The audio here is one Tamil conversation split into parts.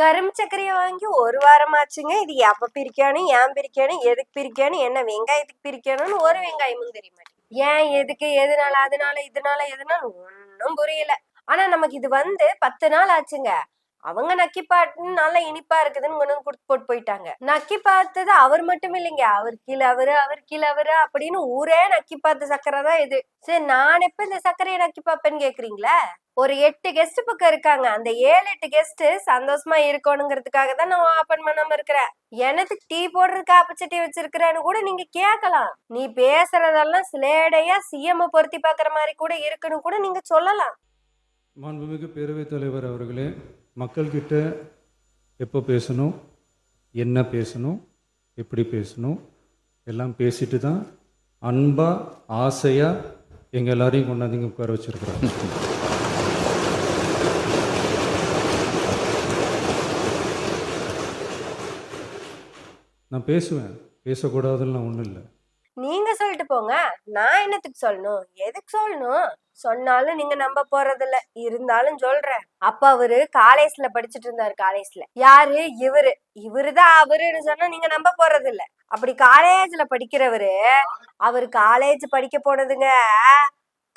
கரும்பு சர்க்கரையை வாங்கி ஒரு வாரம் ஆச்சுங்க. இது எப்ப பிரிக்கணும், ஏன் பிரிக்கணும், எதுக்கு பிரிக்கணும், என்ன வெங்காயத்துக்கு பிரிக்கணும்னு ஒரு வெங்காயமும் தெரிய மாட்டேங்குது. ஏன், எதுக்கு, எதனால, அதனால, எதனால ஒன்னும் புரியல. ஆனா நமக்கு இது 10 நாள் ஆச்சுங்க. அவங்க நக்கி பாட்டு நல்லா இனிப்பா இருக்குதுன்னு கொண்டு வந்து கொடுத்து போட்டு போயிட்டாங்க. நக்கி பார்த்தது அவர் மட்டும் இல்லைங்க, அவர் கீழ அவரு அப்படின்னு ஊரே நக்கி பார்த்த சக்கரை தான் இது. சரி, நான் எப்ப இந்த சர்க்கரையை நக்கி பார்ப்பேன்னு கேக்குறீங்களா? ஒரு 8 கெஸ்ட் பக்கம் இருக்காங்க. அந்த 7-8 கெஸ்ட் சந்தோஷமா இருக்கணுங்கிறதுக்காக தான் நான் ஓபன் பண்ணாம இருக்கிறேன். எனக்கு டீ போடுறது காப்பச்சட்டி வச்சிருக்கிறேன்னு கூட நீங்க கேட்கலாம். நீ பேசுறதெல்லாம் சிலேடையா சிஎம் பொருத்தி பாக்குற மாதிரி கூட இருக்குன்னு கூட நீங்க சொல்லலாம். மாண்புமிகு பேரவைத் தலைவர் அவர்களே, மக்கள்கிட்ட எப்போ பேசணும், என்ன பேசணும், எப்படி பேசணும் எல்லாம் பேசிட்டு தான் அன்பாக ஆசையாக எங்கள் எல்லாரையும் கொண்டாந்து உட்கார வச்சுருக்குறோம். நான் பேசுவேன், பேசக்கூடாதுன்னு ஒன்றும் இல்லை. நீங்க சொல்லிட்டு போங்க, நான் என்னத்துக்கு சொல்லணும், எதுக்கு சொல்லணும்? சொன்னாலும் நீங்க நம்ப போறது இல்ல, இருந்தாலும் சொல்றேன். அப்ப அவரு காலேஜ்ல படிச்சுட்டு இருந்தாரு. காலேஜ்ல யாரு? இவருதான் அவருன்னு சொன்னா நீங்க நம்ப போறது இல்ல. அப்படி காலேஜ்ல படிக்கிறவரு, அவரு காலேஜ் படிக்க போனதுங்க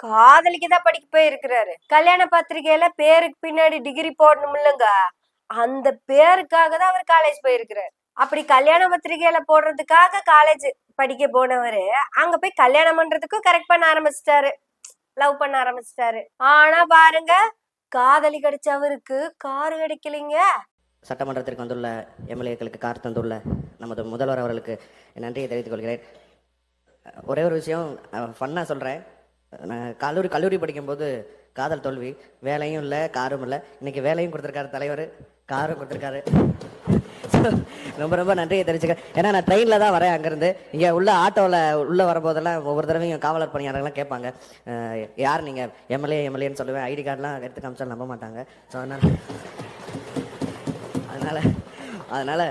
காதலிக்குதான் படிக்க போயிருக்கிறாரு. கல்யாண பத்திரிகையில பேருக்கு பின்னாடி டிகிரி போடணும் இல்லைங்க, அந்த பேருக்காக தான் அவர் காலேஜ் போயிருக்கிறாரு. அப்படி கல்யாண பத்திரிகையில போடுறதுக்காக காலேஜ் படிக்க போனவரு அங்க போய் கல்யாணம் பண்றதுக்கும் கரெக்ட் பண்ண ஆரம்பிச்சிட்டாரு, லவ் பண்ண ஆரம்பிச்சிட்டாரு. ஆனா பாருங்க, காதலி கிடைச்சவருக்கு காரு கிடைக்கலைங்க. சட்டமன்றத்திற்கு வந்துள்ள எம்எல்ஏக்களுக்கு கார் தந்துள்ள நமது முதல்வர் அவர்களுக்கு நன்றியை தெரிவித்துக் கொள்கிறேன். ஒரே ஒரு விஷயம் ஃபன்னாக சொல்கிறேன். நான் கல்லூரி படிக்கும்போது காதல் தோல்வி, வேலையும் இல்லை காரும் இல்லை. இன்னைக்கு வேலையும் கொடுத்துருக்காரு தலைவர், காரும் கொடுத்துருக்காரு. ரொம்ப ரொம்ப நன்றியை தெரிவிச்சுக்க. ஏன்னா நான் ட்ரெயினில் தான் வரேன் அங்கேருந்து. இங்கே உள்ள ஆட்டோவில் உள்ளே வரும்போதெல்லாம் ஒவ்வொரு தடவையும் காவலர் பணியாளர்கள்லாம் கேட்பாங்க, யார் நீங்கள்? எம்எல்ஏன்னு சொல்லுவேன். ஐடி கார்டெலாம் எடுத்து காமிச்சாலும் நம்ப மாட்டாங்க. ஸோ அதனால்